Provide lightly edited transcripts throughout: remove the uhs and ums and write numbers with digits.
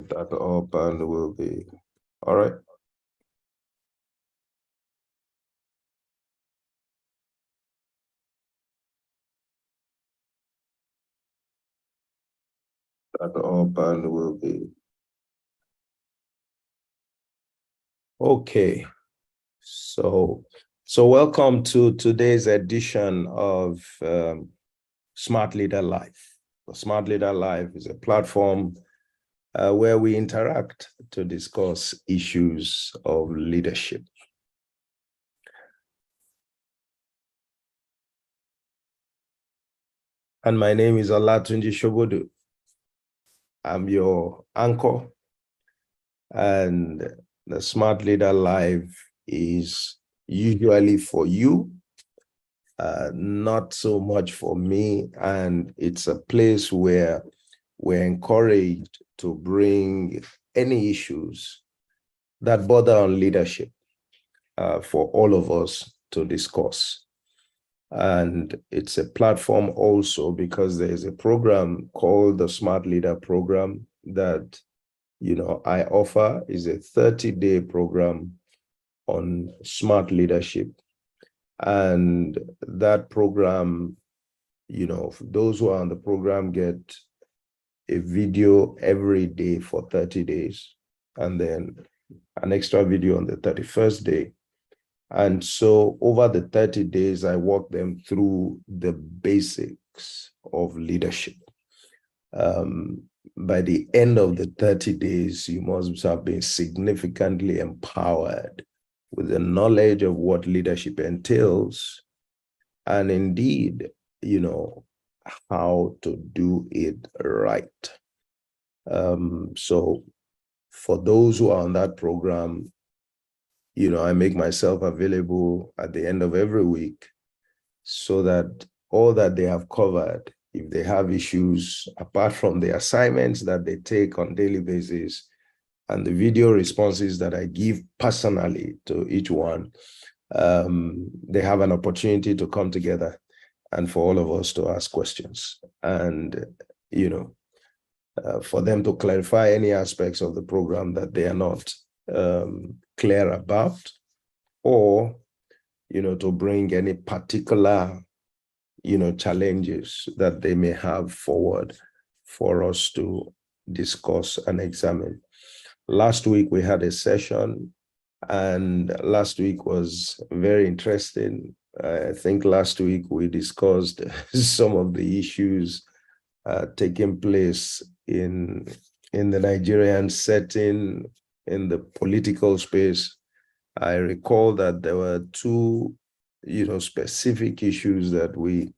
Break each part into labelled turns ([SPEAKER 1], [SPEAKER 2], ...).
[SPEAKER 1] that up and we'll be all right. That up and we'll be okay. So welcome to today's edition of Smart Leader Life. Smart Leader Life is a platform where we interact to discuss issues of leadership. And my name is Olatunji Shobodu. I'm your anchor, and the Smart Leader Live is usually for you, not so much for me. And it's a place where we're encouraged to bring any issues that bother on leadership for all of us to discuss. And it's a platform also because there's a program called the Smart Leader Program that I offer. Is a 30-day program on smart leadership. And that program, those who are on the program get a video every day for 30 days, and then an extra video on the 31st day. And so over the 30 days, I walk them through the basics of leadership. By the end of the 30 days, you must have been significantly empowered with the knowledge of what leadership entails, and indeed, how to do it right. So for those who are on that program, I make myself available at the end of every week so that all that they have covered, if they have issues, apart from the assignments that they take on a daily basis and the video responses that I give personally to each one, they have an opportunity to come together and for all of us to ask questions and, for them to clarify any aspects of the program that they are not clear about, or, to bring any particular, challenges that they may have forward for us to discuss and examine. Last week, we had a session, and last week was very interesting. I think last week we discussed some of the issues taking place in the Nigerian setting, in the political space. I recall that there were two, specific issues that we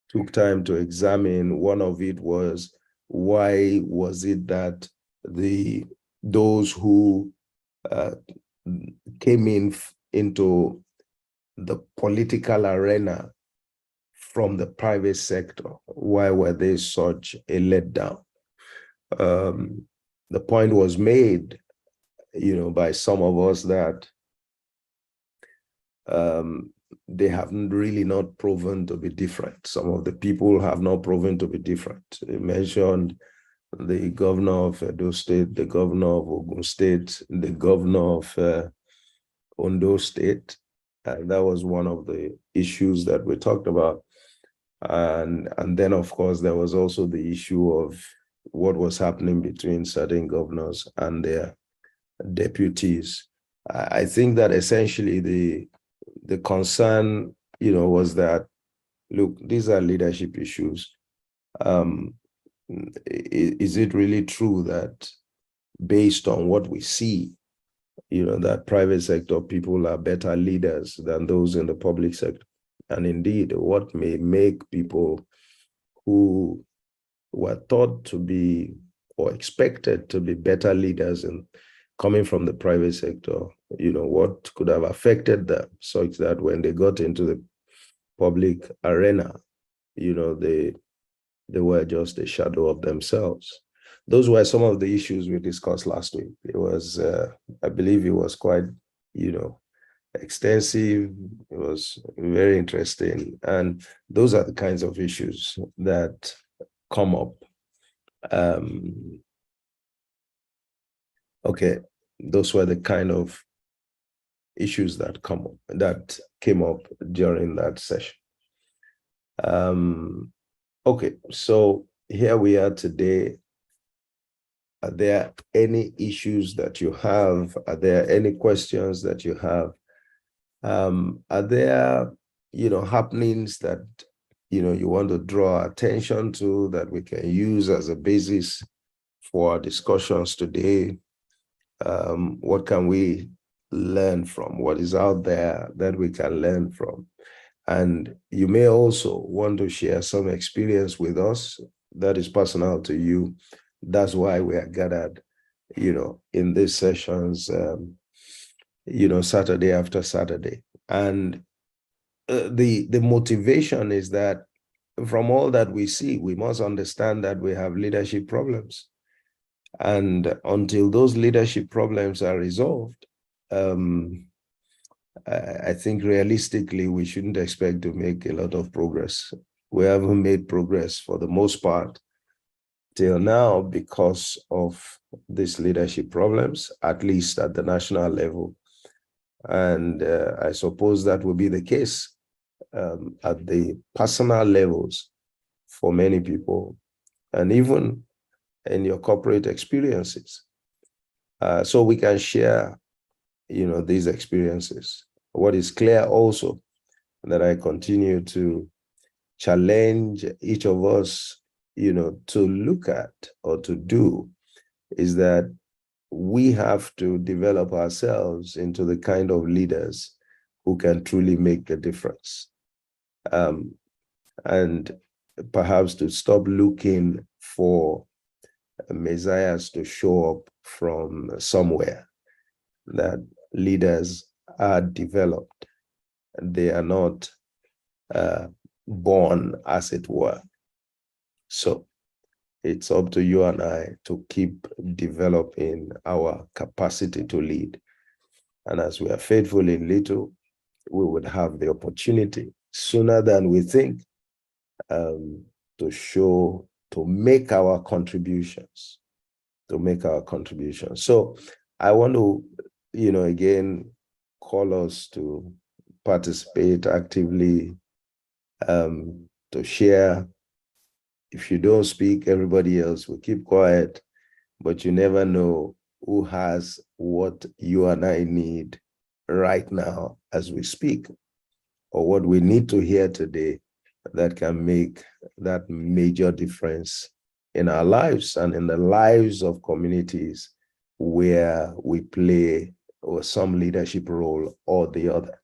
[SPEAKER 1] took time to examine. One of it was, why was it that those who came into the political arena from the private sector, why were they such a letdown? The point was made, by some of us that they have really not proven to be different. Some of the people have not proven to be different. They mentioned the governor of Edo State, the governor of Ogun State, the governor of Ondo State. And that was one of the issues that we talked about. And then, of course, there was also the issue of what was happening between certain governors and their deputies. I think that essentially the concern, was that, look, these are leadership issues. Is it really true that based on what we see, that private sector people are better leaders than those in the public sector? And indeed, what may make people who were thought to be or expected to be better leaders and coming from the private sector, what could have affected them such that when they got into the public arena, they were just a shadow of themselves. Those were some of the issues we discussed last week. It was, I believe it was quite, extensive. It was very interesting. And those are the kinds of issues that come up Okay, those were the kind of issues that came up during that session. Okay, so here we are today. Are there any issues that you have? Are there any questions that you have? Are there, happenings that, you want to draw attention to that we can use as a basis for our discussions today? What can we learn from? What is out there that we can learn from? And you may also want to share some experience with us that is personal to you. That's why we are gathered, in these sessions, Saturday after Saturday. And the motivation is that from all that we see, we must understand that we have leadership problems. And until those leadership problems are resolved, I think realistically, we shouldn't expect to make a lot of progress. We haven't made progress for the most part till now because of these leadership problems, at least at the national level. And I suppose that will be the case at the personal levels for many people, and even in your corporate experiences. So we can share, these experiences. What is clear also, that I continue to challenge each of us, to look at or to do, is that we have to develop ourselves into the kind of leaders who can truly make a difference. And perhaps to stop looking for messiahs to show up from somewhere, that leaders are developed. They are not born, as it were. So it's up to you and I to keep developing our capacity to lead. And as we are faithful in little, we would have the opportunity sooner than we think to make our contributions, So I want to, again, call us to participate actively, to share. If you don't speak, everybody else will keep quiet, but you never know who has what you and I need right now as we speak, or what we need to hear today that can make that major difference in our lives and in the lives of communities where we play or some leadership role or the other.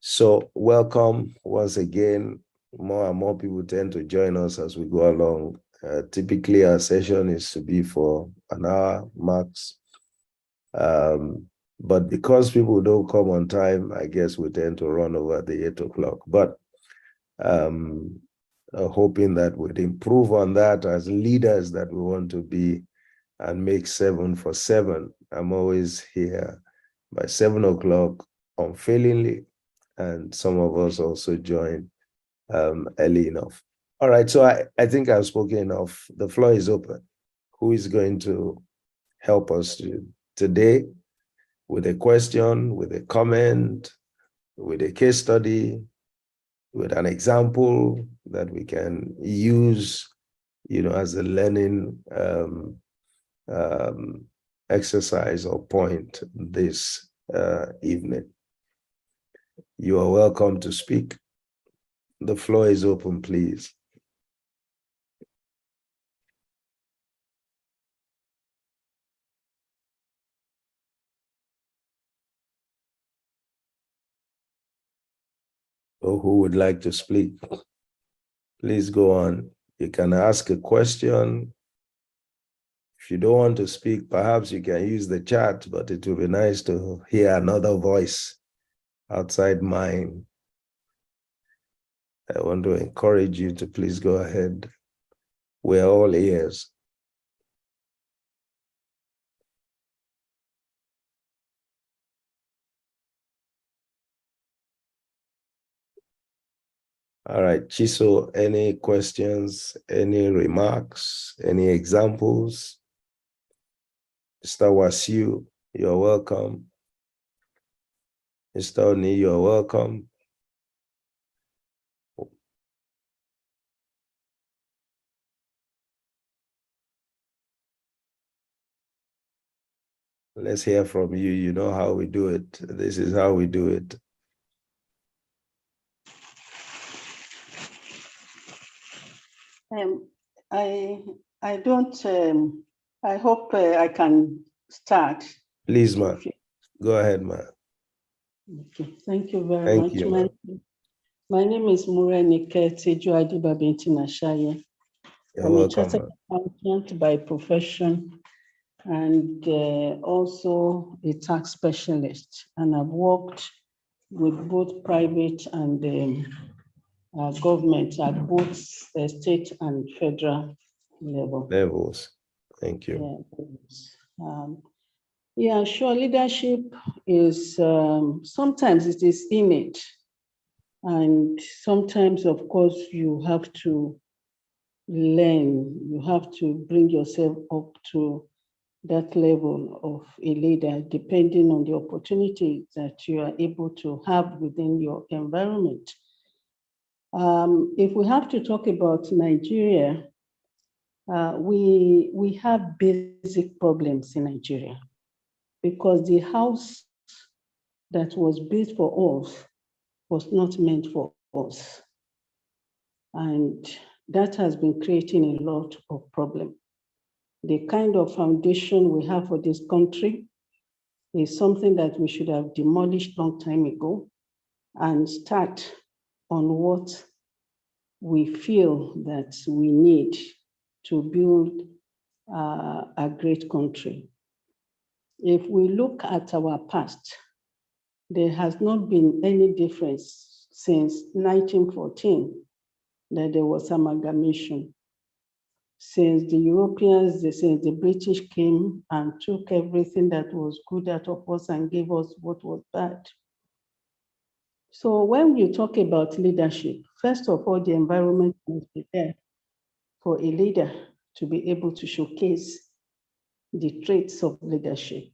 [SPEAKER 1] So welcome once again. More and more people tend to join us as we go along. Typically, our session is to be for an hour max. But because people don't come on time, I guess we tend to run over the 8 o'clock. But hoping that we'd improve on that as leaders that we want to be and make 7 for 7. I'm always here by 7 o'clock unfailingly, and some of us also join early enough. All right, so I think I've spoken enough. The floor is open. Who is going to help us today with a question, with a comment, with a case study, with an example that we can use, as a learning exercise or point this evening? You are welcome to speak. The floor is open, please. Or who would like to speak? Please go on. You can ask a question. If you don't want to speak, perhaps you can use the chat, but it will be nice to hear another voice outside mine. I want to encourage you to please go ahead. We're all ears. All right, Chiso, any questions, any remarks, any examples? Mr. Wasiu, you're welcome. Mr. Oni, you're welcome. Let's hear from you. You know how we do it. This is how we do it.
[SPEAKER 2] I don't, I hope I can start.
[SPEAKER 1] Please, ma. Go ahead, ma.
[SPEAKER 2] Okay, thank you very much.
[SPEAKER 1] You,
[SPEAKER 2] my name is Morenike Teju Adibabi Nashaye. I'm a chartered accountant by profession and also a tax specialist. And I've worked with both private and government at both state and federal
[SPEAKER 1] levels. Thank you.
[SPEAKER 2] Yeah, sure. Leadership is sometimes it is innate, and sometimes, of course, you have to learn. You have to bring yourself up to that level of a leader, depending on the opportunity that you are able to have within your environment. If we have to talk about Nigeria, we have basic problems in Nigeria because the house that was built for us was not meant for us. And that has been creating a lot of problems. The kind of foundation we have for this country is something that we should have demolished long time ago and start on what we feel that we need to build a great country. If we look at our past, there has not been any difference since 1914 that there was amalgamation. Since the Europeans, since the British came and took everything that was good out of us and gave us what was bad. So when you talk about leadership, first of all, the environment must be there for a leader to be able to showcase the traits of leadership.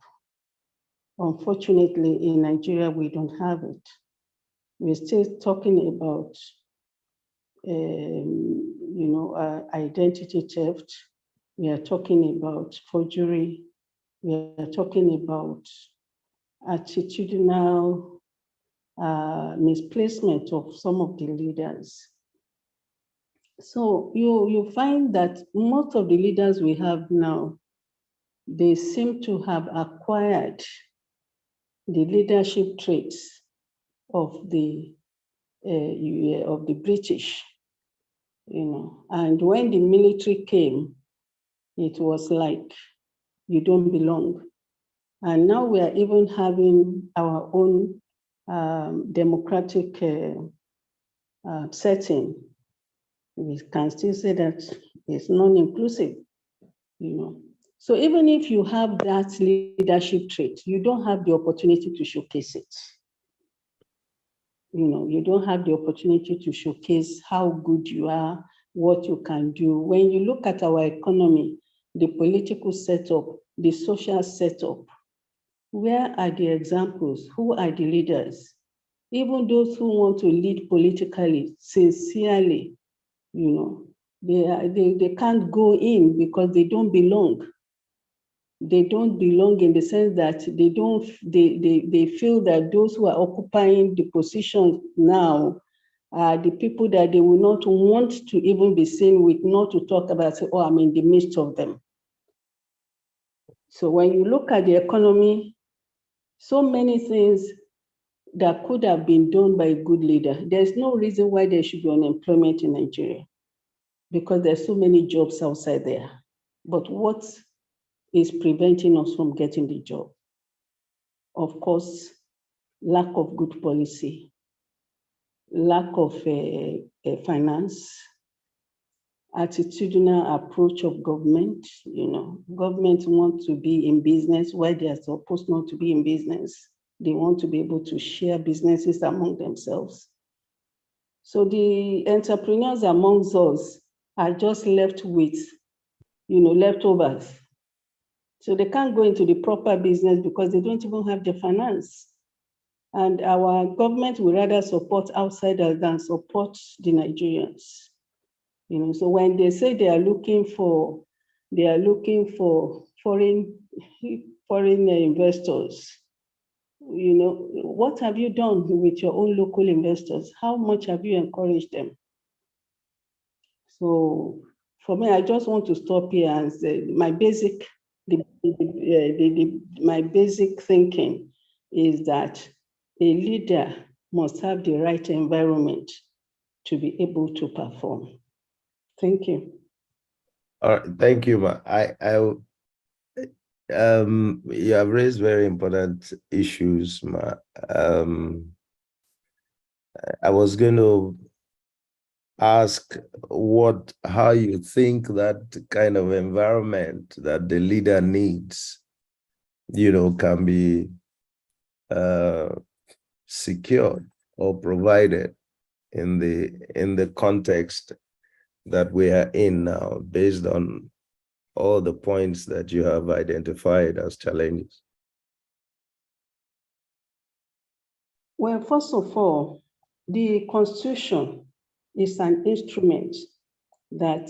[SPEAKER 2] Unfortunately, in Nigeria, we don't have it. We're still talking about identity theft. We are talking about forgery. We are talking about attitudinal misplacement of some of the leaders. So you find that most of the leaders we have now, they seem to have acquired the leadership traits of the British, and when the military came, it was like, you don't belong. And now we are even having our own democratic setting. We can still say that it's non-inclusive, So even if you have that leadership trait, you don't have the opportunity to showcase it. You don't have the opportunity to showcase how good you are, what you can do. When you look at our economy, the political setup, the social setup, where are the examples? Who are the leaders? Even those who want to lead politically, sincerely, they can't go in because they don't belong. They don't belong in the sense that they feel that those who are occupying the positions now are the people that they will not want to even be seen with, not to talk about, say, oh, I'm in the midst of them. So when you look at the economy, so many things that could have been done by a good leader. There's no reason why there should be unemployment in Nigeria because there's so many jobs outside there. But what is preventing us from getting the job? Of course, lack of good policy, lack of finance, attitudinal approach of government. Government wants to be in business while they are supposed not to be in business. They want to be able to share businesses among themselves. So the entrepreneurs amongst us are just left with, leftovers. So they can't go into the proper business because they don't even have the finance. And our government will rather support outsiders than support the Nigerians. So when they say they are looking for foreign investors, what have you done with your own local investors? How much have you encouraged them? So for me, I just want to stop here and say my basic thinking is that a leader must have the right environment to be able to perform. Thank you.
[SPEAKER 1] All right, thank you, Ma. You have raised very important issues, Ma. I was going to ask how you think that kind of environment that the leader needs, can be secured or provided in the context that we are in now, based on all the points that you have identified as challenges.
[SPEAKER 2] Well, first of all, the Constitution is an instrument that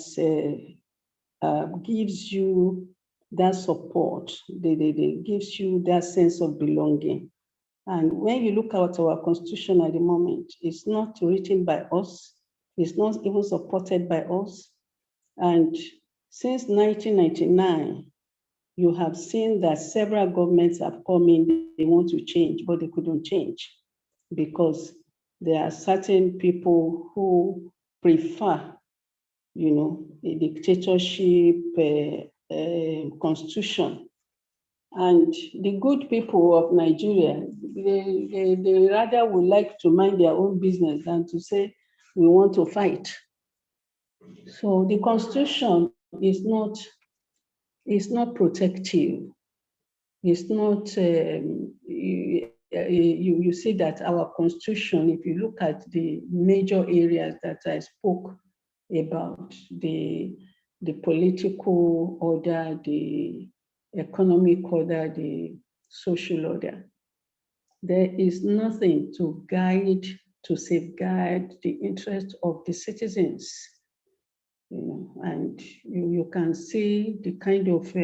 [SPEAKER 2] gives you that support, gives you that sense of belonging. And when you look at our Constitution at the moment, it's not written by us, it's not even supported by us. And since 1999, you have seen that several governments have come in, they want to change, but they couldn't change because there are certain people who prefer, a dictatorship constitution. And the good people of Nigeria, they rather would like to mind their own business than to say, we want to fight. So the Constitution is not protective. It's not, you see that our Constitution, if you look at the major areas that I spoke about, the political order, the economic order, the social order, there is nothing to safeguard the interest of the citizens. And you can see the kind of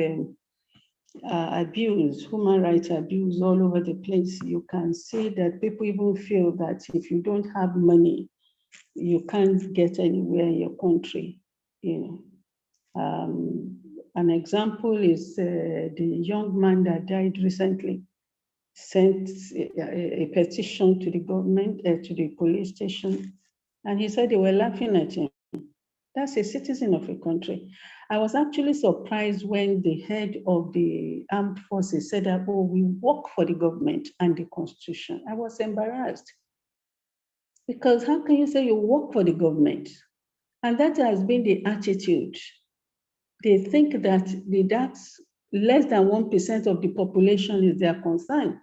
[SPEAKER 2] abuse, human rights abuse all over the place. You can see that people even feel that if you don't have money, you can't get anywhere in your country. An example is the young man that died recently sent a petition to the government, to the police station, and he said they were laughing at him. That's a citizen of a country. I was actually surprised when the head of the armed forces said that, oh, we work for the government and the Constitution. I was embarrassed. Because how can you say you work for the government? And that has been the attitude. They think that that's less than 1% of the population is their concern.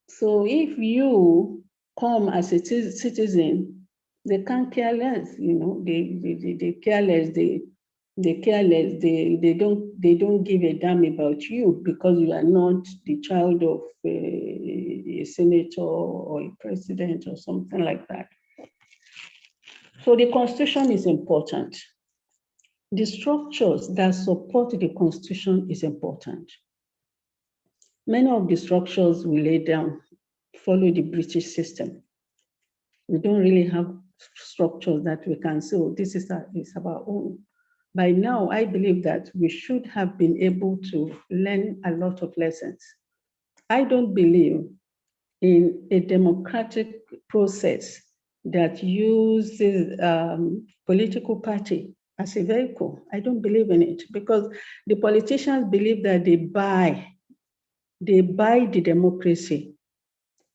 [SPEAKER 2] So if you come as a citizen, they can't care less, they care less, they care less, they don't give a damn about you because you are not the child of a senator or a president or something like that. So the Constitution is important. The structures that support the Constitution is important. Many of the structures we lay down follow the British system. We don't really have structures that we can say, oh, this is our own. By now, I believe that we should have been able to learn a lot of lessons. I don't believe in a democratic process that uses political party as a vehicle. I don't believe in it because the politicians believe that they buy the democracy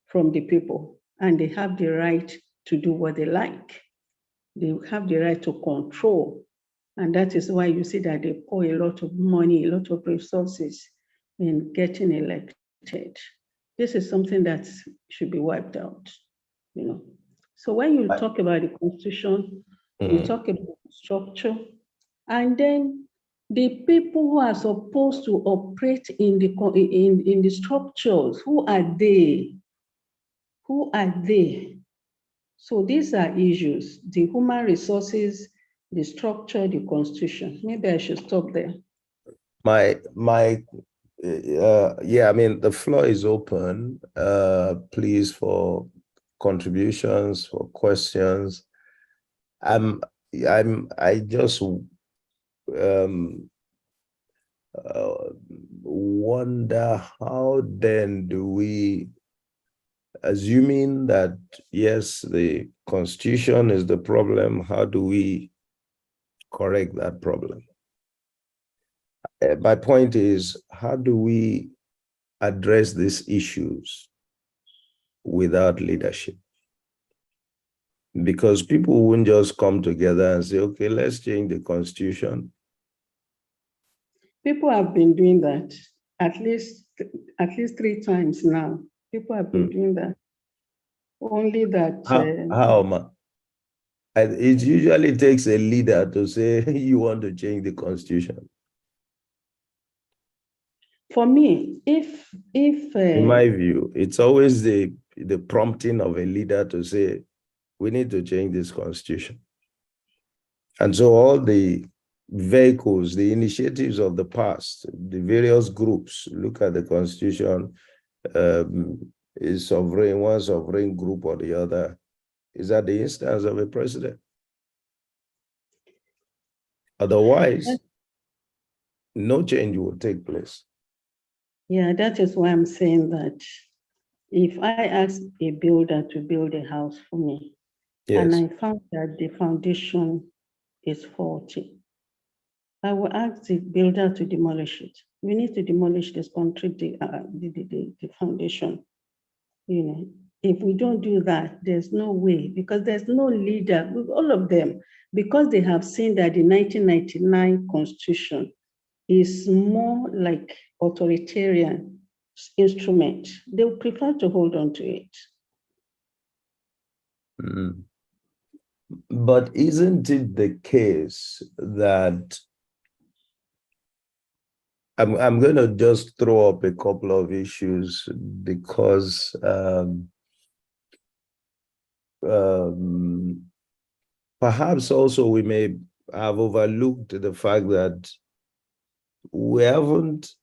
[SPEAKER 2] from the people and they have the right to do what they like. They have the right to control. And that is why you see that they pour a lot of money, a lot of resources in getting elected. This is something that should be wiped out, So when you talk about the Constitution, you talk about structure, and then The people who are supposed to operate in the structures, who are they? Who are they? So these are issues: the human resources, the structure, the constitution. Maybe I should stop there.
[SPEAKER 1] Yeah, I mean, the floor is open. Please, for contributions, for questions. I just wonder, how then do we, assuming that yes, the constitution is the problem, how do we correct that problem? My point is, how do we address these issues without leadership? Because people wouldn't just come together and say, okay, let's change the constitution.
[SPEAKER 2] People have been doing that at least 3 times now. People have been doing that. Only that.
[SPEAKER 1] How, ma? It usually takes a leader to say you want to change the constitution.
[SPEAKER 2] For me, if
[SPEAKER 1] in my view, it's always the prompting of a leader to say we need to change this constitution. And so all the vehicles, the initiatives of the past, the various groups look at the constitution, is sovereign, one sovereign group or the other, is at the instance of a president. Otherwise, no change will take place.
[SPEAKER 2] Yeah, that is why I'm saying that if I ask a builder to build a house for me, yes, and I found that the foundation is faulty, I will ask the builder to demolish it. We need to demolish this country, the foundation. You know, if we don't do that, there's no way, because there's no leader with all of them, because they have seen that the 1999 Constitution is more like authoritarian instrument. They would prefer to hold on to it.
[SPEAKER 1] Mm. But isn't it the case that I'm going to just throw up a couple of issues because perhaps also we may have overlooked the fact that we haven't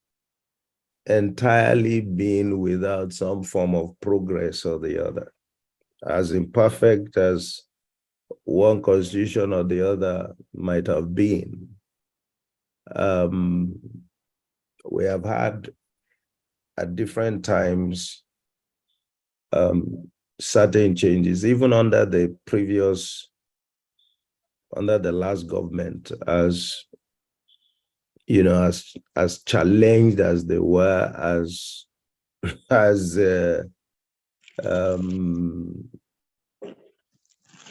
[SPEAKER 1] entirely been without some form of progress or the other. As imperfect as one constitution or the other might have been, we have had at different times certain changes, even under the last government, as you know, as challenged as they were, as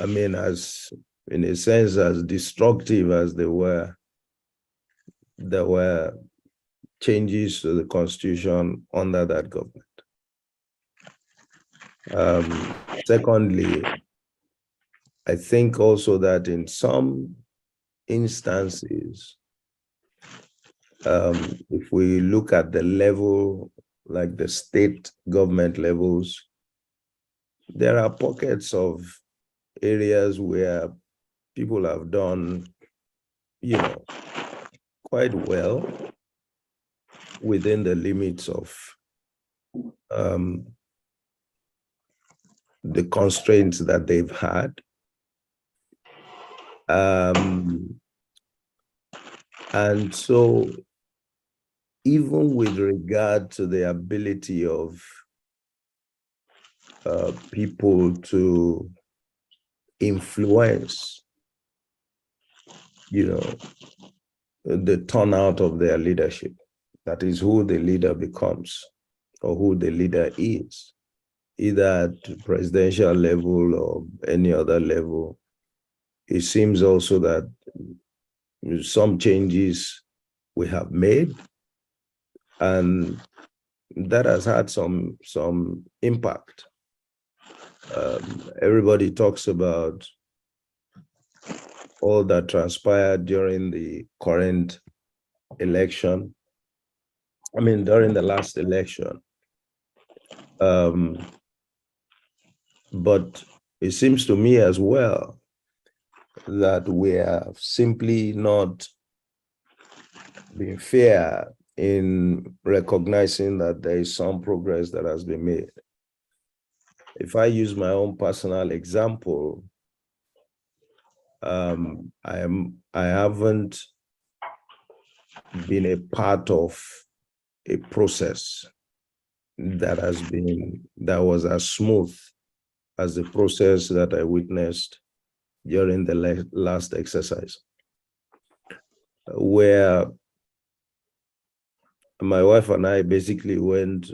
[SPEAKER 1] I mean, as in a sense, as destructive as they were, there were changes to the constitution under that government. Secondly, I think also that in some instances, if we look at the level, like the state government levels, there are pockets of areas where people have done, you know, quite well within the limits of the constraints that they've had. And so even with regard to the ability of people to influence, you know, the turnout of their leadership, that is who the leader becomes or who the leader is, either at presidential level or any other level, it seems also that some changes we have made, and that has had some impact. Everybody talks about all that transpired during the current election, during the last election. But it seems to me as well that we are simply not being fair in recognizing that there is some progress that has been made. If I use my own personal example, I haven't been a part of a process that was as smooth as the process that I witnessed during the last exercise, where my wife and I basically went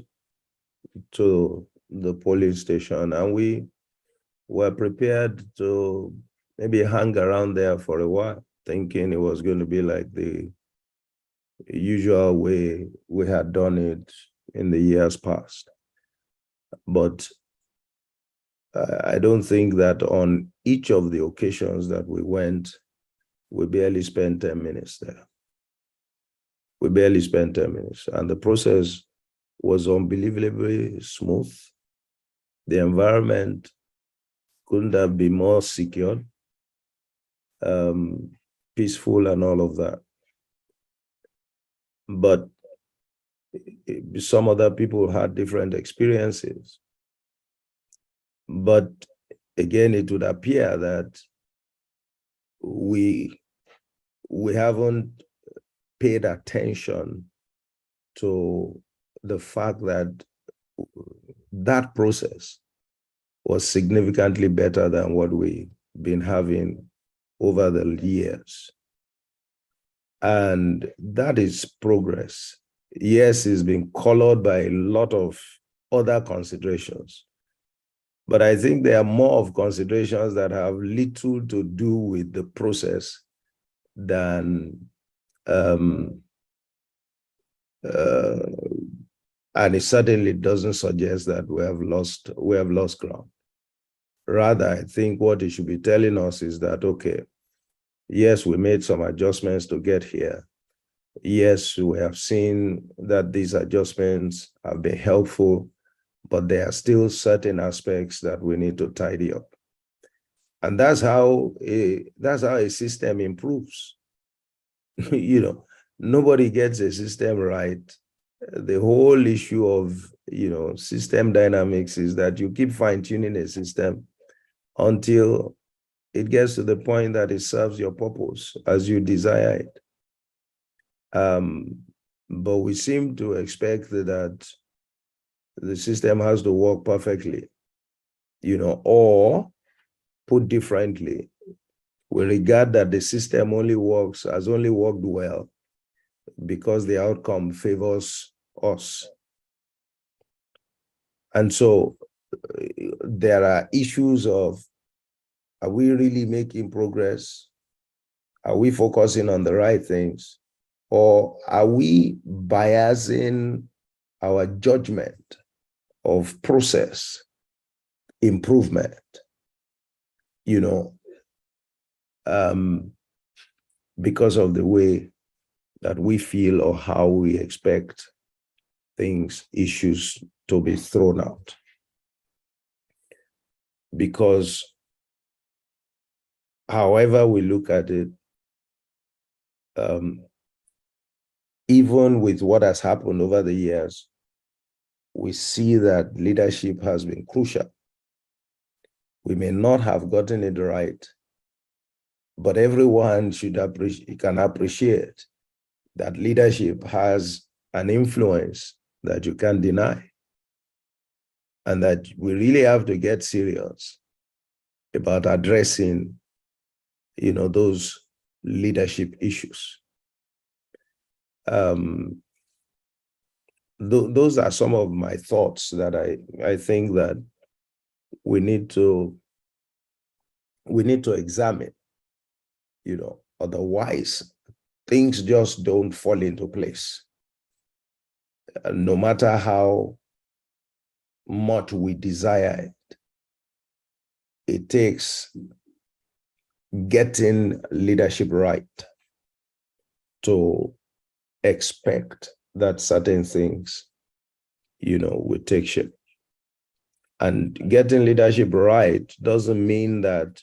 [SPEAKER 1] to the polling station, and we were prepared to maybe hang around there for a while, thinking it was going to be like the usual way we had done it in the years past. But I don't think that on each of the occasions that we went, we barely spent 10 minutes there. We barely spent 10 minutes, and the process was unbelievably smooth. The environment couldn't have been more secure, peaceful, and all of that. But some other people had different experiences. But again, it would appear that we haven't paid attention to the fact that that process was significantly better than what we've been having over the years. And that is progress. Yes, it's been colored by a lot of other considerations, but I think there are more of considerations that have little to do with the process than and it certainly doesn't suggest that we have lost ground. Rather, I think what it should be telling us is that, okay, yes, we made some adjustments to get here. Yes, we have seen that these adjustments have been helpful, but there are still certain aspects that we need to tidy up. And that's how a system improves. Nobody gets a system right. The whole issue of, system dynamics is that you keep fine-tuning a system until it gets to the point that it serves your purpose as you desire it. But we seem to expect that the system has to work perfectly, or put differently, we regard that the system has only worked well because the outcome favors us. And so there are issues of, are we really making progress? Are we focusing on the right things? Or are we biasing our judgment of process improvement, because of the way that we feel or how we expect issues to be thrown out? Because however we look at it, even with what has happened over the years, we see that leadership has been crucial. We may not have gotten it right, but everyone can appreciate that leadership has an influence that you can't deny, and that we really have to get serious about addressing, those leadership issues. Those are some of my thoughts that I think that we need to examine. Otherwise things just don't fall into place. No matter how much we desire it, it takes getting leadership right to expect that certain things, will take shape. And getting leadership right doesn't mean that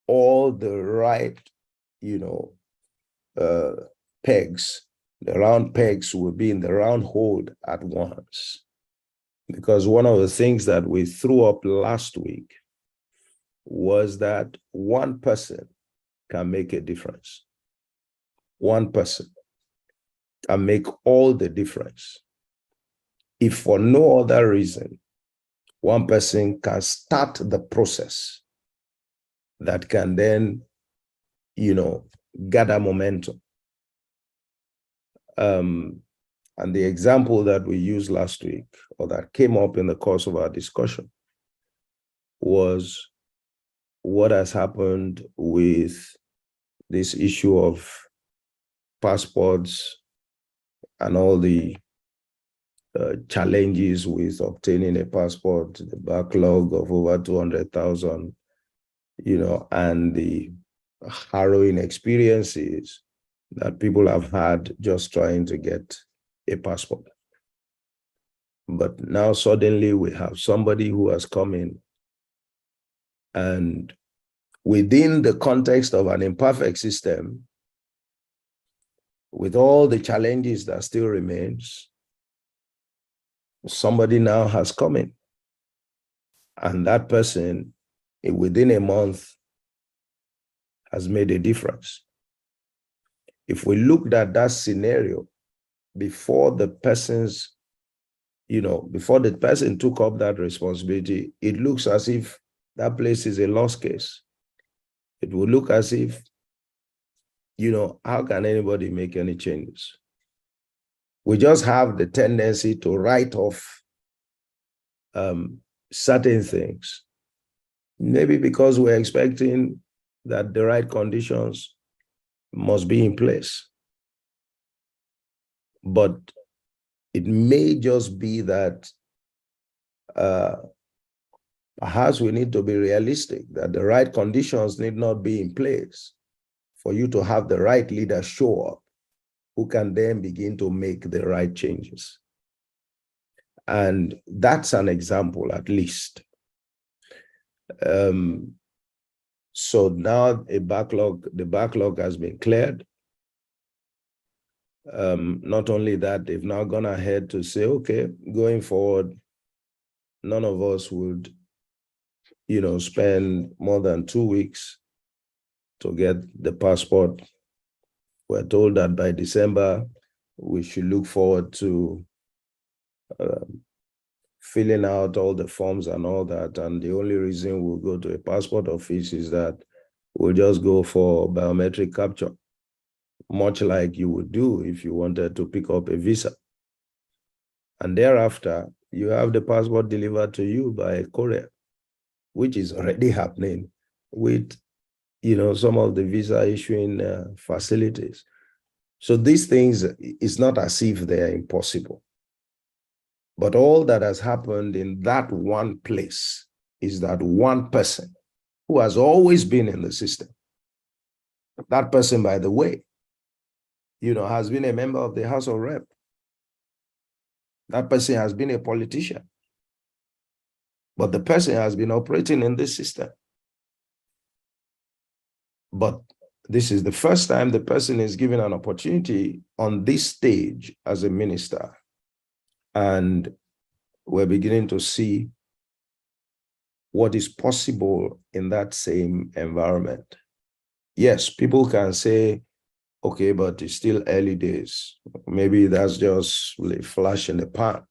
[SPEAKER 1] all the right, pegs, the round pegs will be in the round hole at once. Because one of the things that we threw up last week was that one person can make a difference. One person can make all the difference. If for no other reason, one person can start the process that can then, gather momentum. And the example that we used last week, or that came up in the course of our discussion, was what has happened with this issue of passports and all the challenges with obtaining a passport, the backlog of over 200,000, and the harrowing experiences that people have had just trying to get a passport. But now suddenly we have somebody who has come in, and within the context of an imperfect system, with all the challenges that still remains, somebody now has come in, and that person, within a month, has made a difference. If we looked at that scenario before the person's, before the person took up that responsibility, it looks as if that place is a lost case. It would look as if, how can anybody make any changes? We just have the tendency to write off certain things, maybe because we're expecting that the right conditions must be in place. But it may just be that perhaps we need to be realistic, that the right conditions need not be in place for you to have the right leader show up, who can then begin to make the right changes. And that's an example, at least. So now the backlog has been cleared. Not only that, they've now gone ahead to say, okay, going forward, none of us would, spend more than 2 weeks to get the passport. We're told that by December, we should look forward to filling out all the forms and all that. And the only reason we'll go to a passport office is that we'll just go for biometric capture, much like you would do if you wanted to pick up a visa. And thereafter, you have the passport delivered to you by a courier, which is already happening with, some of the visa issuing facilities. So these things, it's not as if they're impossible. But all that has happened in that one place is that one person who has always been in the system. That person, by the way, has been a member of the House of Rep. That person has been a politician. But the person has been operating in this system. But this is the first time the person is given an opportunity on this stage as a minister. And we're beginning to see what is possible in that same environment. Yes, people can say, okay, but it's still early days. Maybe that's just a flash in the pan.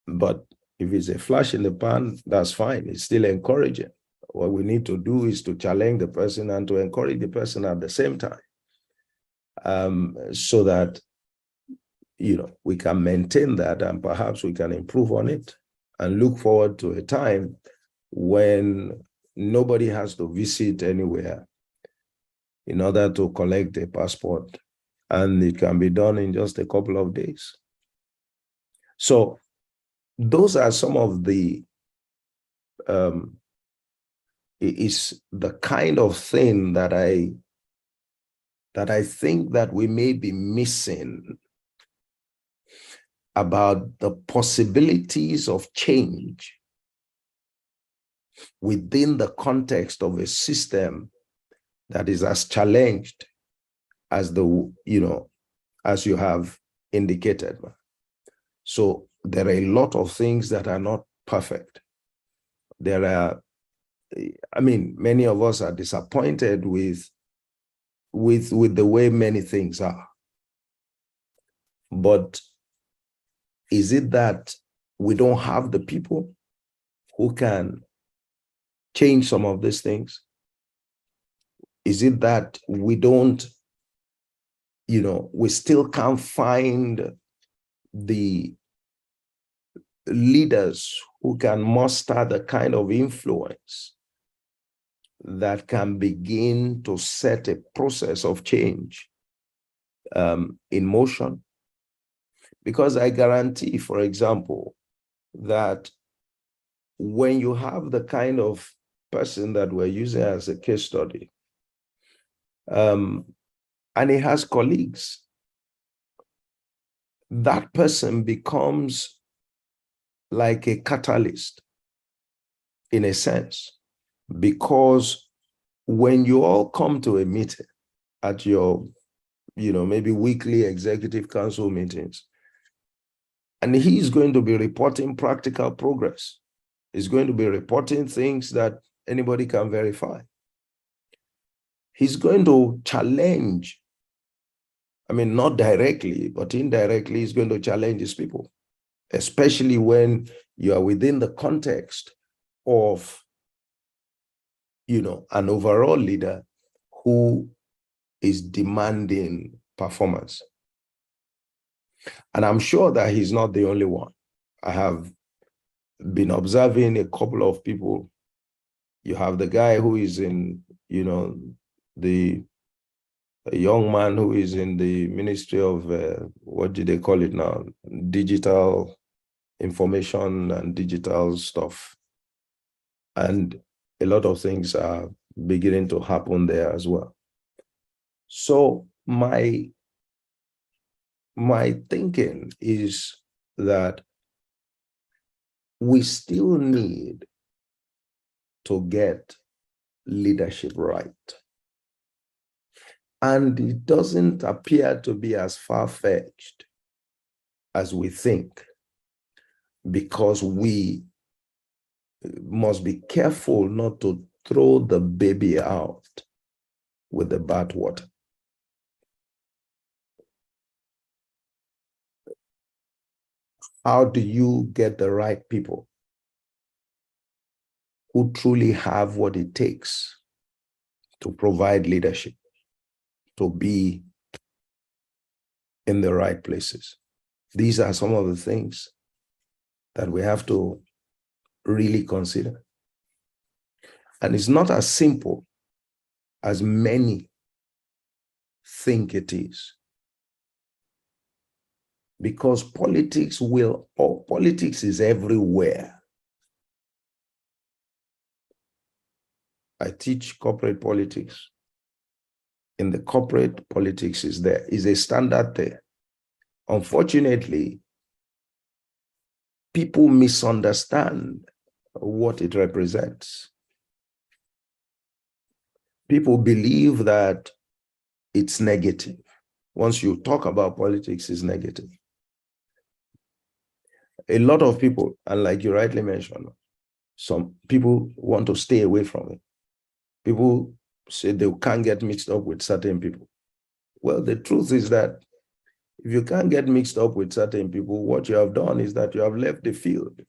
[SPEAKER 1] But if it's a flash in the pan, that's fine. It's still encouraging. What we need to do is to challenge the person and to encourage the person at the same time, so that, we can maintain that and perhaps we can improve on it and look forward to a time when nobody has to visit anywhere in order to collect a passport, and it can be done in just a couple of days. So those are some of the, is the kind of thing that I that I think that we may be missing about the possibilities of change within the context of a system that is as challenged as as you have indicated. So there are a lot of things that are not perfect. There are, many of us are disappointed with the way many things are. But is it that we don't have the people who can change some of these things? Is it that we don't, we still can't find the leaders who can muster the kind of influence that can begin to set a process of change in motion? Because I guarantee, for example, that when you have the kind of person that we're using as a case study, and he has colleagues, that person becomes like a catalyst in a sense, because when you all come to a meeting at your, maybe weekly executive council meetings, and he's going to be reporting practical progress, he's going to be reporting things that anybody can verify. He's going to challenge, not directly, but indirectly, he's going to challenge his people, especially when you are within the context of, an overall leader who is demanding performance. And I'm sure that he's not the only one. I have been observing a couple of people. You have the guy who is in, the young man who is in the Ministry of, what do they call it now? Digital information and digital stuff. And a lot of things are beginning to happen there as well. So my thinking is that we still need to get leadership right. And it doesn't appear to be as far-fetched as we think, because we must be careful not to throw the baby out with the bathwater. How do you get the right people who truly have what it takes to provide leadership, to be in the right places? These are some of the things that we have to really consider. And it's not as simple as many think it is. Because politics is everywhere. I teach corporate politics. In the corporate, politics is there, is a standard there. Unfortunately, people misunderstand what it represents. People believe that it's negative. Once you talk about politics, it's negative. A lot of people, and like you rightly mentioned, some people want to stay away from it. People say they can't get mixed up with certain people. Well, the truth is that if you can't get mixed up with certain people, what you have done is that you have left the field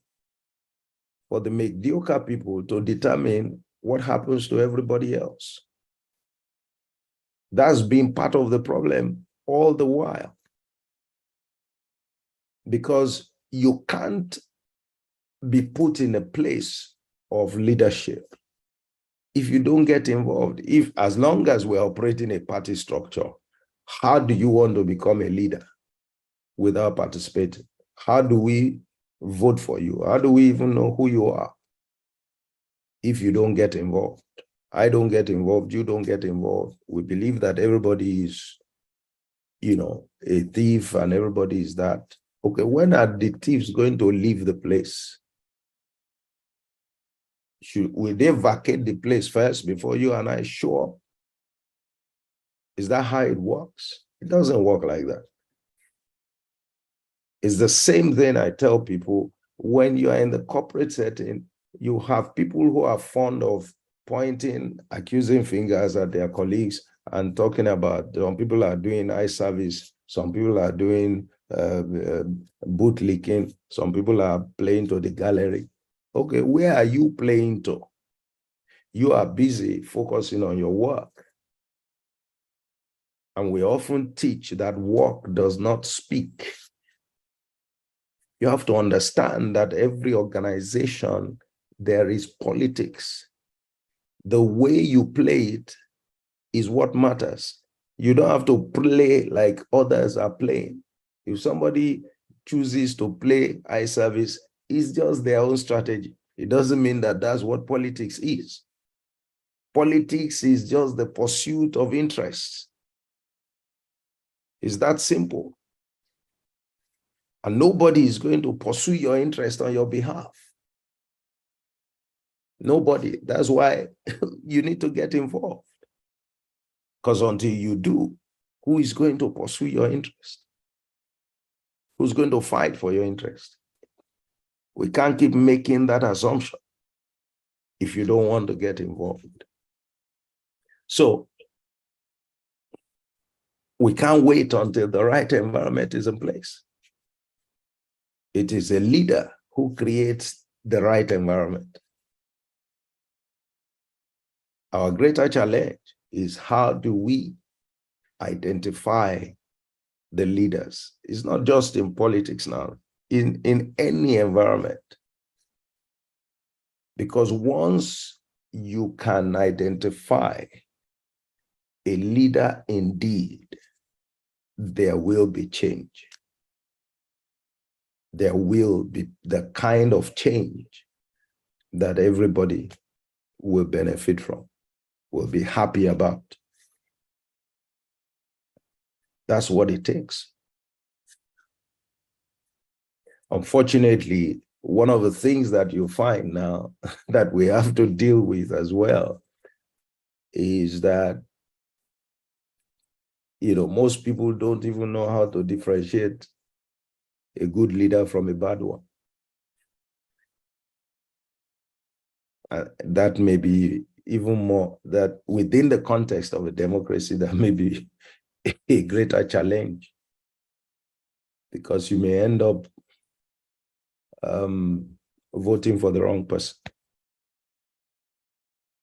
[SPEAKER 1] for the mediocre people to determine what happens to everybody else. That's been part of the problem all the while. Because you can't be put in a place of leadership if you don't get involved. As long as we're operating a party structure, how do you want to become a leader without participating? How do we vote for you? How do we even know who you are if you don't get involved? I don't get involved, you don't get involved. We believe that everybody is, a thief and everybody is that. Okay, when are the thieves going to leave the place? Will they vacate the place first before you and I show up? Is that how it works? It doesn't work like that. It's the same thing I tell people. When you are in the corporate setting, you have people who are fond of pointing, accusing fingers at their colleagues and talking about some people are doing eye service, some people are doing boot licking, some people are playing to the gallery. Okay, where are you playing to? You are busy focusing on your work. And we often teach that work does not speak. You have to understand that every organization, there is politics. The way you play it is what matters. You don't have to play like others are playing. If somebody chooses to play eye service, it's just their own strategy. It doesn't mean that that's what politics is. Politics is just the pursuit of interests. It's that simple. And nobody is going to pursue your interest on your behalf. Nobody. That's why you need to get involved. Because until you do, who is going to pursue your interest? Who's going to fight for your interest? We can't keep making that assumption if you don't want to get involved. So we can't wait until the right environment is in place. It is a leader who creates the right environment. Our greater challenge is how do we identify the leaders? It's not just in politics now, in any environment. Because once you can identify a leader indeed, there will be change. There will be the kind of change that everybody will benefit from, will be happy about. That's what it takes. Unfortunately, one of the things that you find now that we have to deal with as well is that, most people don't even know how to differentiate a good leader from a bad one. That may be even more, that within the context of a democracy, that may be a greater challenge, because you may end up voting for the wrong person,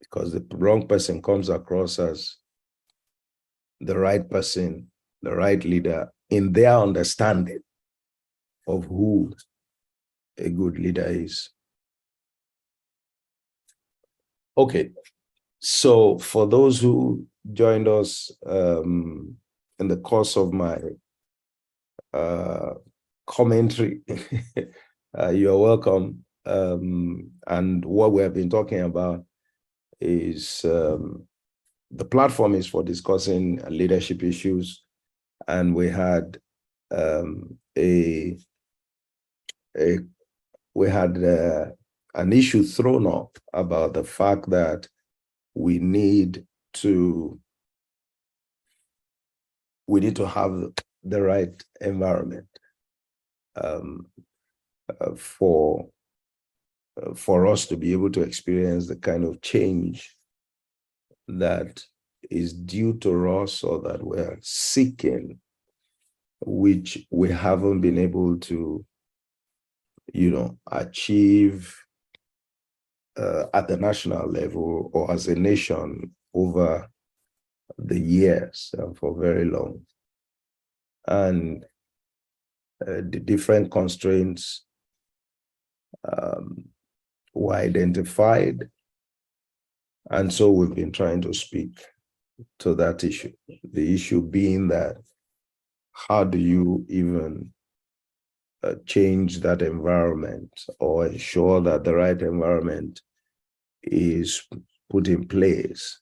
[SPEAKER 1] because the wrong person comes across as the right person, the right leader in their understanding of who a good leader is. Okay, so for those who joined us in the course of my commentary, you're welcome. And what we have been talking about is the platform is for discussing leadership issues, and we had an issue thrown up about the fact that we need to have the right environment for us to be able to experience the kind of change that is due to us or that we're seeking, which we haven't been able to, achieve at the national level or as a nation over the years for very long. And the different constraints were identified. And so we've been trying to speak to that issue. The issue being that how do you even change that environment or ensure that the right environment is put in place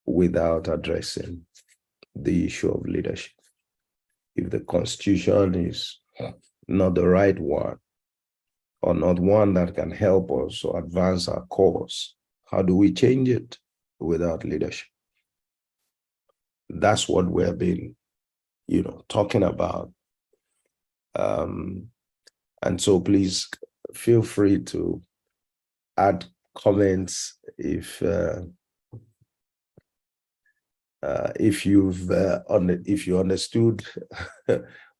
[SPEAKER 1] without addressing the issue of leadership. If the constitution is not the right one, or not one that can help us or advance our cause, how do we change it without leadership? That's what we've been, talking about. And so please feel free to add comments if you understood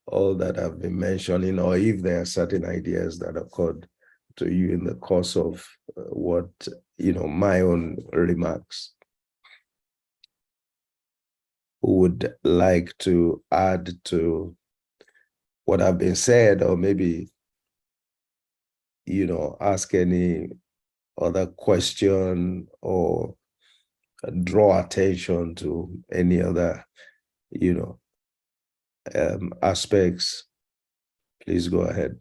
[SPEAKER 1] all that I've been mentioning, or if there are certain ideas that occurred to you in the course of my own remarks. Who would like to add to what have been said, or maybe ask any other question or draw attention to any other aspects? Please go ahead.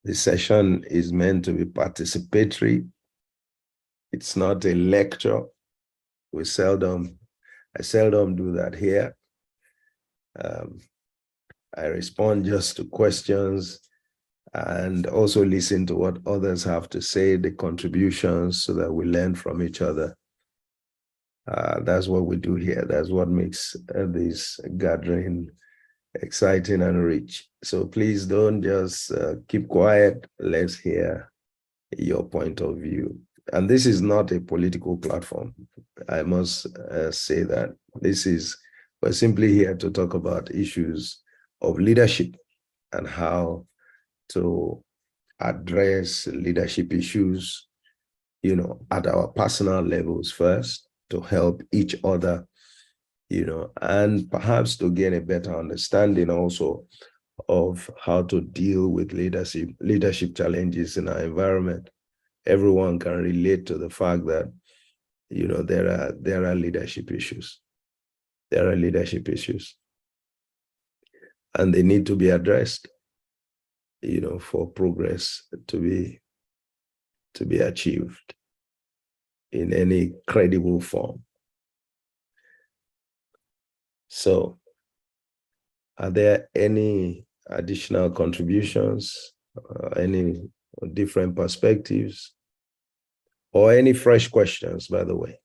[SPEAKER 1] The session is meant to be participatory. It's not a lecture. I seldom do that here. I respond just to questions and also listen to what others have to say, the contributions, so that we learn from each other. That's what we do here. That's what makes this gathering exciting and rich. So please don't just keep quiet. Let's hear your point of view. And this is not a political platform. I must say that we're simply here to talk about issues of leadership and how to address leadership issues, at our personal levels first, to help each other, and perhaps to gain a better understanding also of how to deal with leadership challenges in our environment. Everyone can relate to the fact that, there are leadership issues. There are leadership issues, and they need to be addressed, for progress to be achieved in any credible form. So, are there any additional contributions, any different perspectives, or any fresh questions, by the way?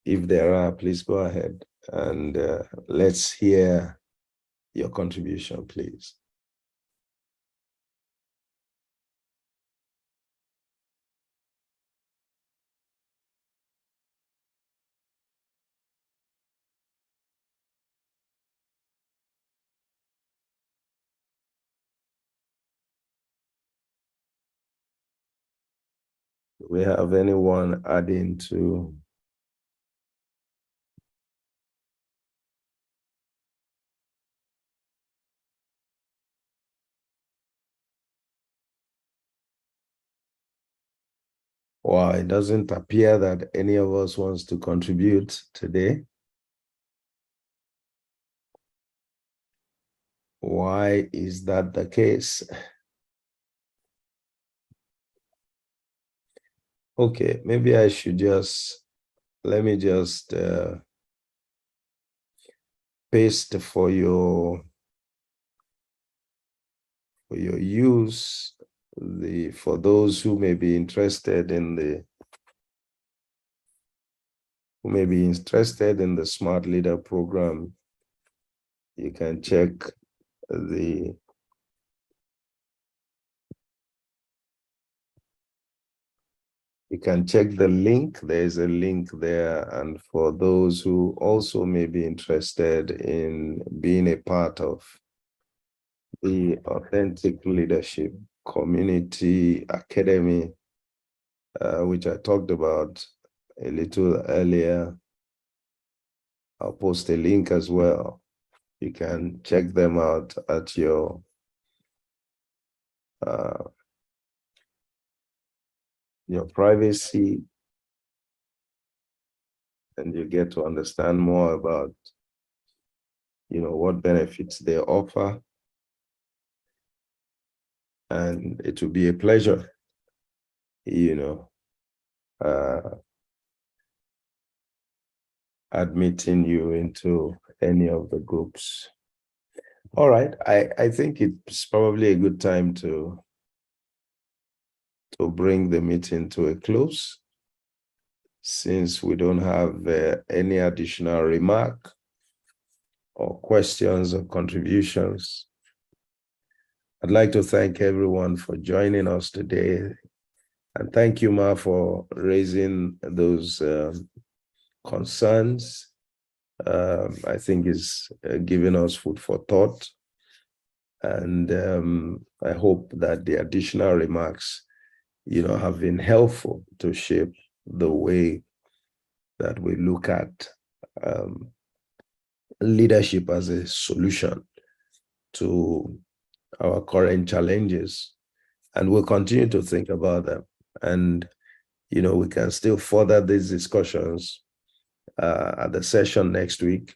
[SPEAKER 1] If there are, please go ahead and let's hear your contribution, please. Do we have anyone adding to? Wow, it doesn't appear that any of us wants to contribute today. Why is that the case? Okay, maybe I should let me just paste for your use, for those who may be interested in the Smart Leader program. You can check the link. There's a link there. And for those who also may be interested in being a part of the Authentic Leadership Community Academy, which I talked about a little earlier, I'll post a link as well. You can check them out at your privacy, and you get to understand more about what benefits they offer. And it will be a pleasure, admitting you into any of the groups. All right. I think it's probably a good time to bring the meeting to a close, since we don't have any additional remark or questions or contributions. I'd like to thank everyone for joining us today. And thank you, Ma, for raising those concerns. I think is giving us food for thought. And I hope that the additional remarks, have been helpful to shape the way that we look at leadership as a solution to our current challenges. And we'll continue to think about them. And, we can still further these discussions at the session next week.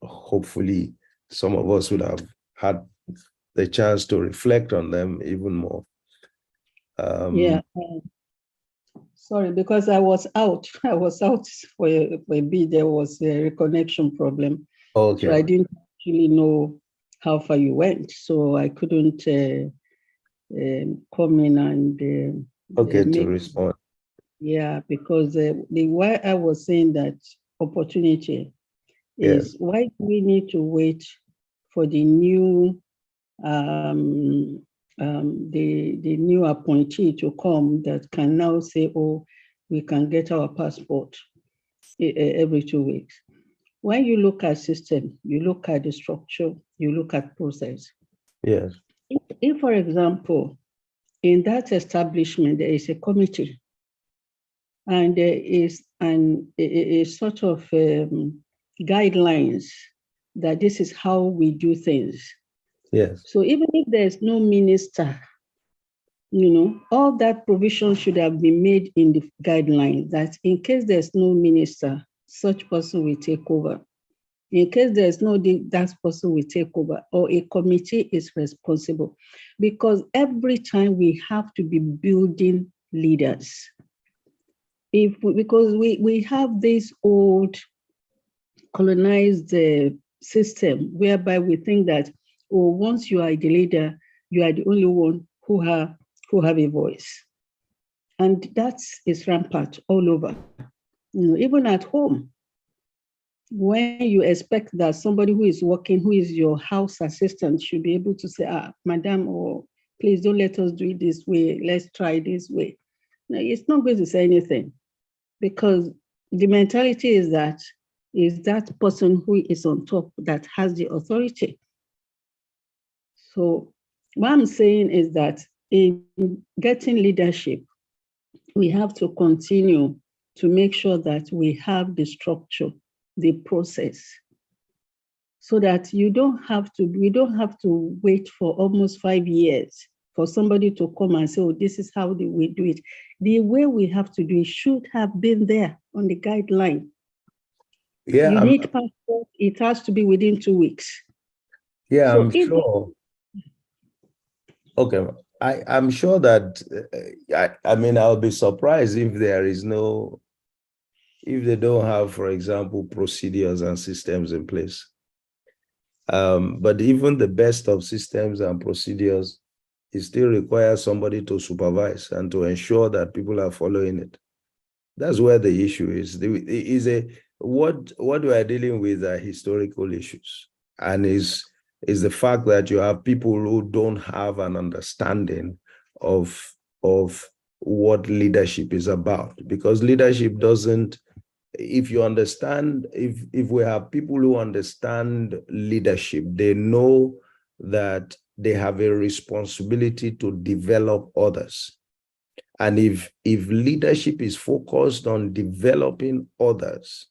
[SPEAKER 1] Hopefully, some of us would have had the chance to reflect on them even more.
[SPEAKER 2] Sorry, because I was out. I was out for a bit. There was a reconnection problem.
[SPEAKER 1] Okay.
[SPEAKER 2] So I didn't actually know how far you went. So I couldn't come in and
[SPEAKER 1] to respond.
[SPEAKER 2] Yeah, because the why I was saying that opportunity is why do we need to wait for the new the new appointee to come that can now say, oh, we can get our passport every 2 weeks. When you look at system, you look at the structure, you look at process.
[SPEAKER 1] Yes.
[SPEAKER 2] If for example, in that establishment, there is a committee and there is a sort of guidelines that this is how we do things.
[SPEAKER 1] Yes.
[SPEAKER 2] So even if there's no minister, all that provision should have been made in the guidelines that in case there's no minister, such person will take over. In case there's no, that person will take over, or a committee is responsible. Because every time we have to be building leaders. Because we have this old colonized system whereby we think that, once you are the leader, you are the only one who have a voice. And that is rampant all over. Even at home, when you expect that somebody who is working, who is your house assistant, should be able to say, madam, or please don't let us do it this way, let's try this way. No, it's not going to say anything, because the mentality is that person who is on top that has the authority. So what I'm saying is that in getting leadership, we have to continue to make sure that we have the structure, the process, so that we don't have to wait for almost 5 years for somebody to come and say, this is how we do it. The way we have to do it should have been there on the guideline.
[SPEAKER 1] Yeah,
[SPEAKER 2] you need passport, it has to be within 2 weeks.
[SPEAKER 1] Yeah, so I'm sure. Okay, I'm sure that, I'll be surprised if they don't have, for example, procedures and systems in place. But even the best of systems and procedures, it still requires somebody to supervise and to ensure that people are following it. That's where the issue is. What we are dealing with are historical issues, and is the fact that you have people who don't have an understanding of what leadership is about. Because leadership doesn't, if you understand, if we have people who understand leadership, they know that they have a responsibility to develop others. And if leadership is focused on developing others,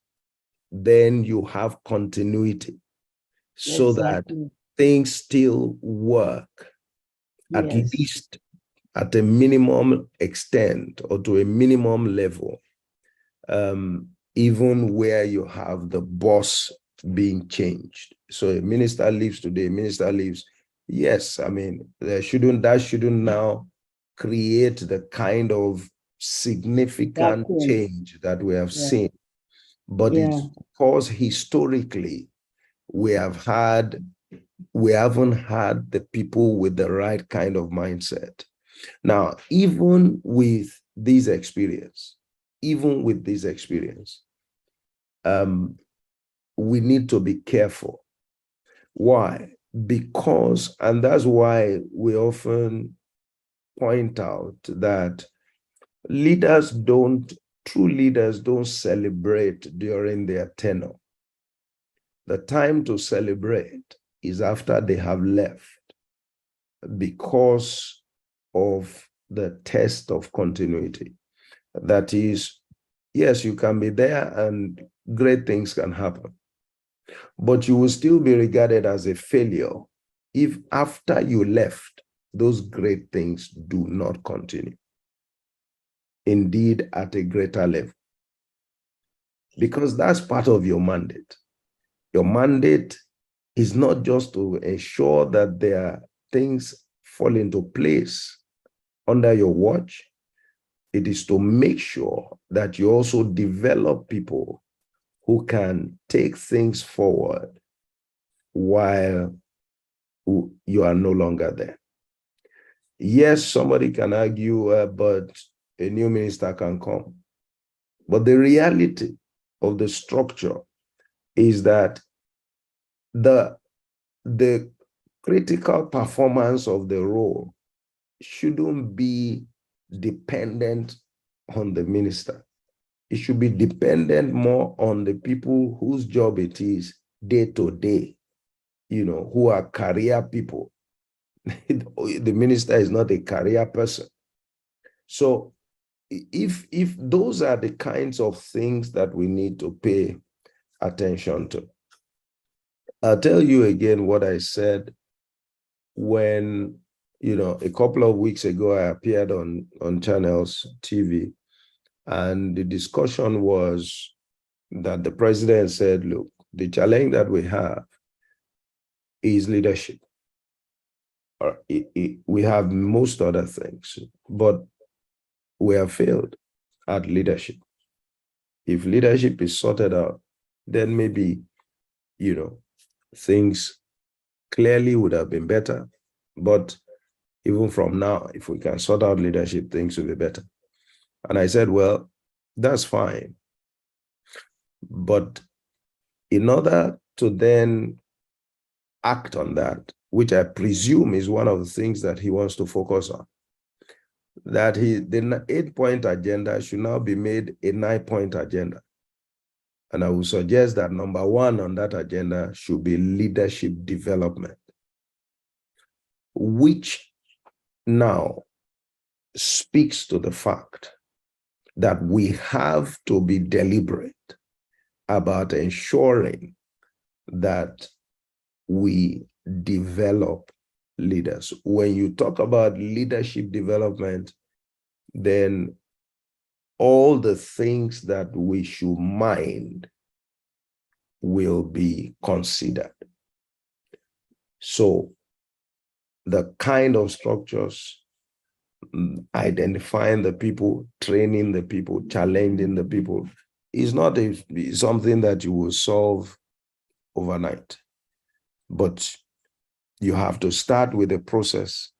[SPEAKER 1] then you have continuity, so that things still work, at least at a minimum extent or to a minimum level. even where you have the boss being changed. So a minister leaves today, minister leaves. Yes, I mean, that shouldn't now create the kind of significant
[SPEAKER 2] Vacuum.
[SPEAKER 1] change that we have
[SPEAKER 2] Yeah.
[SPEAKER 1] seen. But
[SPEAKER 2] Yeah.
[SPEAKER 1] it's because historically we haven't had the people with the right kind of mindset. Now, even with this experience, we need to be careful. Why? Because, and that's why we often point out that true leaders don't celebrate during their tenure. The time to celebrate is after they have left, because of the test of continuity. That is, yes, you can be there and great things can happen, but you will still be regarded as a failure if after you left, those great things do not continue. Indeed, at a greater level. Because that's part of your mandate. Your mandate is not just to ensure that their things fall into place under your watch. It is to make sure that you also develop people who can take things forward while you are no longer there. Yes, somebody can argue, but a new minister can come. But the reality of the structure is that the critical performance of the role shouldn't be dependent on the minister. It should be dependent more on the people whose job it is day to day, who are career people. The minister is not a career person. So if those are the kinds of things that we need to pay attention to. I'll tell you again what I said when, a couple of weeks ago, I appeared on Channels TV, and the discussion was that the president said, look, the challenge that we have is leadership. We have most other things, but we have failed at leadership. If leadership is sorted out, then maybe, things clearly would have been better. But even from now, if we can sort out leadership, things will be better. And I said, well, that's fine. But in order to then act on that, which I presume is one of the things that he wants to focus on, that the 8-point agenda should now be made a 9-point agenda. And I would suggest that number 1 on that agenda should be leadership development, which now speaks to the fact that we have to be deliberate about ensuring that we develop leaders. When you talk about leadership development, then all the things that we should mind will be considered. So the kind of structures, identifying the people, training the people, challenging the people, is not something that you will solve overnight. But you have to start with a process.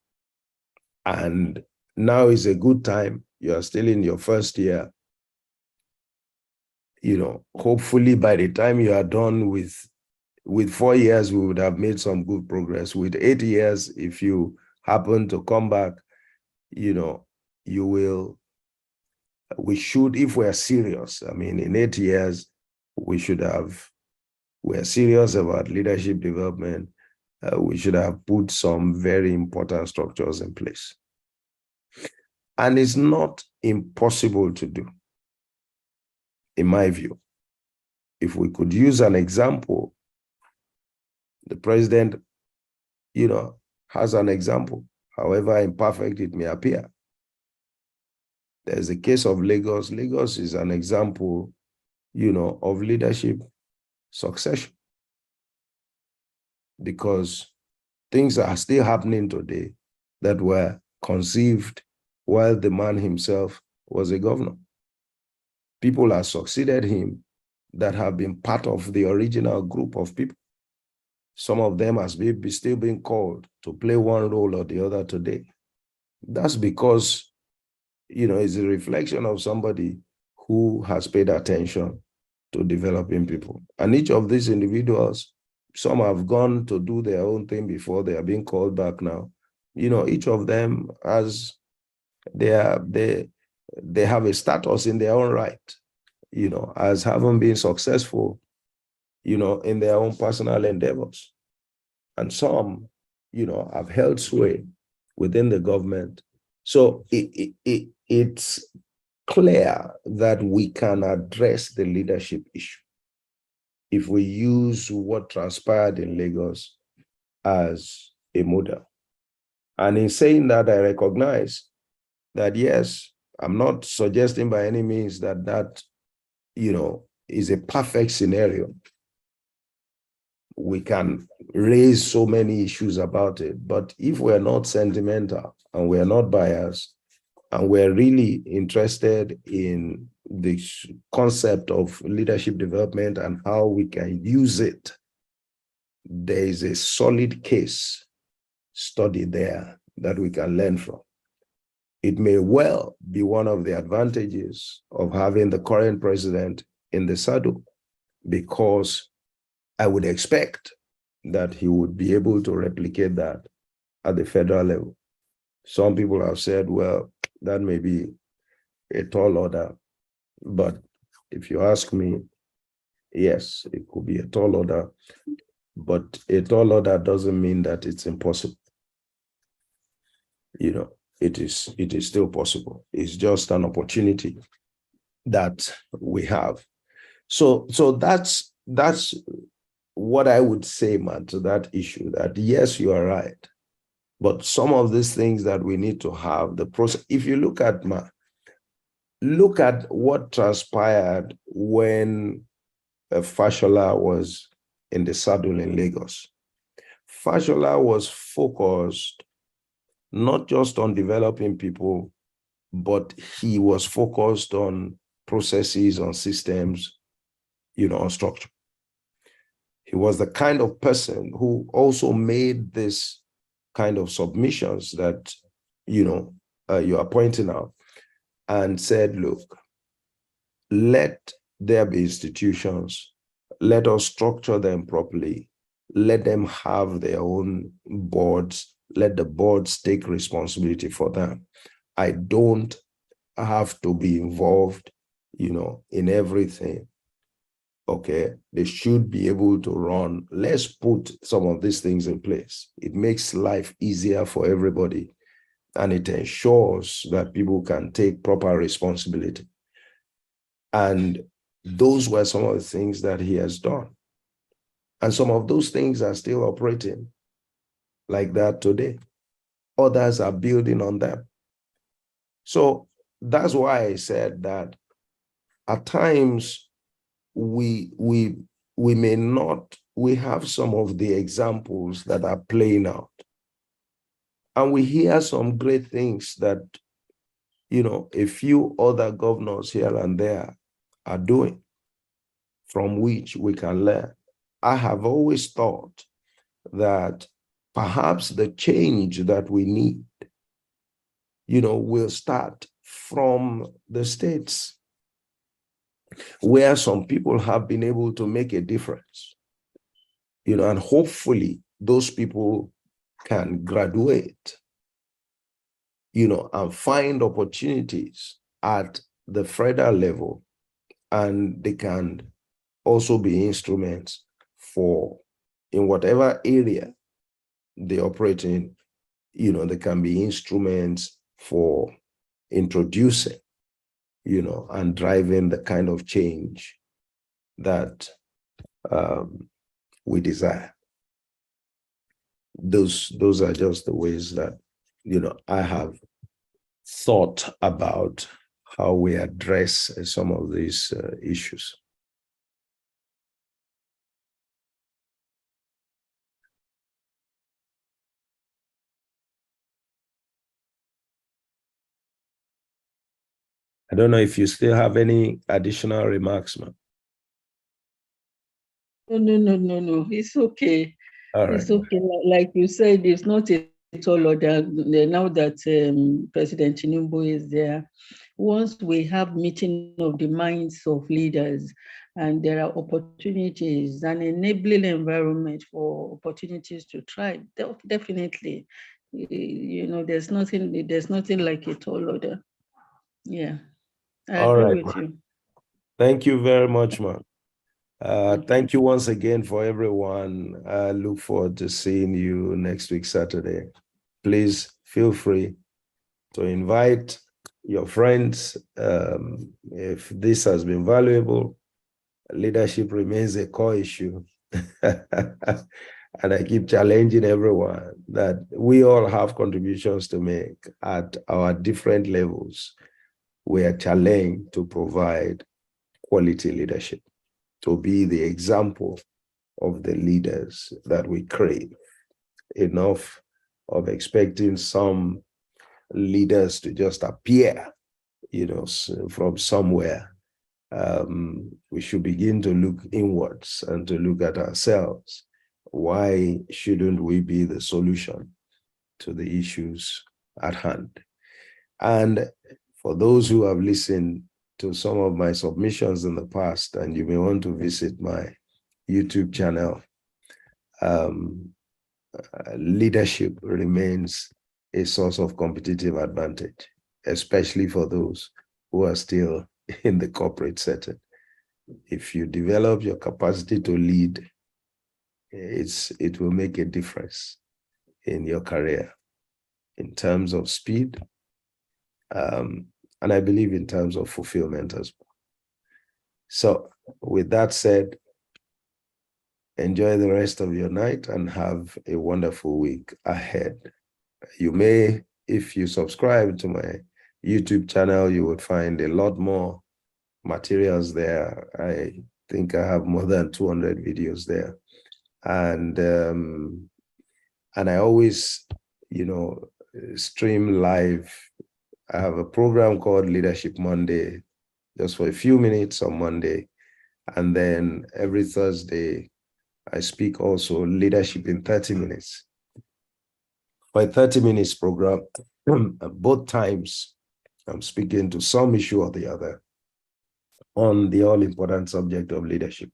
[SPEAKER 1] And now is a good time. You are still in your first year. Hopefully by the time you are done with 4 years, we would have made some good progress. With 8 years, if you happen to come back, we should, if we're serious, I mean, in 8 years, we're serious about leadership development. We should have put some very important structures in place. And it's not impossible to do, in my view. If we could use an example, the president, has an example, however imperfect it may appear. There's a case of Lagos. Lagos is an example of leadership succession, because things are still happening today that were conceived while the man himself was a governor. People have succeeded him that have been part of the original group of people. Some of them has still being called to play one role or the other today. That's because, it's a reflection of somebody who has paid attention to developing people. And each of these individuals, some have gone to do their own thing before they are being called back now. Each of them has they have a status in their own right, as having been successful, in their own personal endeavors. And some, have held sway within the government. So it's clear that we can address the leadership issue if we use what transpired in Lagos as a model. And in saying that, I recognize that, yes, I'm not suggesting by any means that is a perfect scenario. We can raise so many issues about it, but if we're not sentimental and we're not biased, and we're really interested in the concept of leadership development and how we can use it, there is a solid case study there that we can learn from. It may well be one of the advantages of having the current president in the saddle, because I would expect that he would be able to replicate that at the federal level. Some people have said, well, that may be a tall order, but if you ask me, yes, it could be a tall order, but a tall order doesn't mean that it's impossible. It is still possible. It's just an opportunity that we have. So that's what I would say, man, to that issue, that yes, you are right. But some of these things that we need to have, the process, if you look at what transpired when Fashola was in the saddle in Lagos. Fashola was focused not just on developing people, but he was focused on processes, on systems, on structure. He was the kind of person who also made this kind of submissions that, you are pointing out, and said, look, let there be institutions, let us structure them properly, let them have their own boards, let the boards take responsibility for them. I don't have to be involved, in everything. Okay, they should be able to run. Let's put some of these things in place. It makes life easier for everybody, and it ensures that people can take proper responsibility. And those were some of the things that he has done. And some of those things are still operating like that today. Others are building on them. So that's why I said that at times we have some of the examples that are playing out. And we hear some great things that, a few other governors here and there are doing, from which we can learn. I have always thought that perhaps the change that we need, will start from the states, where some people have been able to make a difference, and hopefully those people can graduate, and find opportunities at the federal level, and they can also be instruments for, in whatever area they operate in, they can be instruments for introducing, and driving the kind of change that we desire. Those are just the ways that, I have thought about how we address some of these issues. I don't know if you still have any additional remarks, ma'am.
[SPEAKER 2] No. It's okay.
[SPEAKER 1] All right.
[SPEAKER 2] It's okay. Like you said, it's not a tall order. Now that President Tinubu is there, once we have meeting of the minds of leaders, and there are opportunities, an enabling environment for opportunities to try, definitely, there's nothing like a tall order. Yeah, I
[SPEAKER 1] All
[SPEAKER 2] agree
[SPEAKER 1] right.
[SPEAKER 2] with you.
[SPEAKER 1] Thank you very much, ma'am.
[SPEAKER 2] Okay.
[SPEAKER 1] Thank you once again for everyone. I look forward to seeing you next week, Saturday. Please feel free to invite your friends. If this has been valuable, leadership remains a core issue. And I keep challenging everyone that we all have contributions to make at our different levels. We are challenged to provide quality leadership, to be the example of the leaders that we crave. Enough of expecting some leaders to just appear, from somewhere. We should begin to look inwards and to look at ourselves. Why shouldn't we be the solution to the issues at hand? And for those who have listened to some of my submissions in the past, and you may want to visit my YouTube channel, leadership remains a source of competitive advantage, especially for those who are still in the corporate setting. If you develop your capacity to lead, it will make a difference in your career in terms of speed, and I believe in terms of fulfillment as well. So with that said, enjoy the rest of your night and have a wonderful week ahead. You may, if you subscribe to my YouTube channel, you would find a lot more materials there. I think I have more than 200 videos there. And I always, stream live. I have a program called Leadership Monday, just for a few minutes on Monday. And then every Thursday, I speak also Leadership in 30 minutes. My 30 minutes program, both times I'm speaking to some issue or the other on the all-important subject of leadership.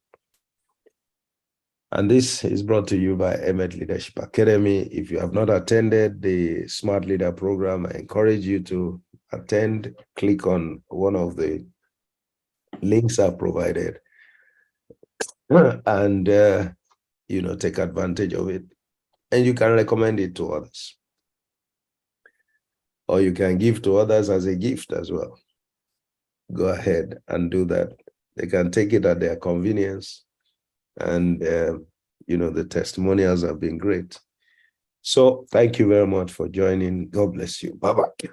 [SPEAKER 1] And this is brought to you by Emmet Leadership Academy. If you have not attended the Smart Leader program, I encourage you to attend. Click on one of the links I've provided and, take advantage of it. And you can recommend it to others. Or you can give to others as a gift as well. Go ahead and do that. They can take it at their convenience. And, the testimonials have been great. So thank you very much for joining. God bless you. Bye-bye.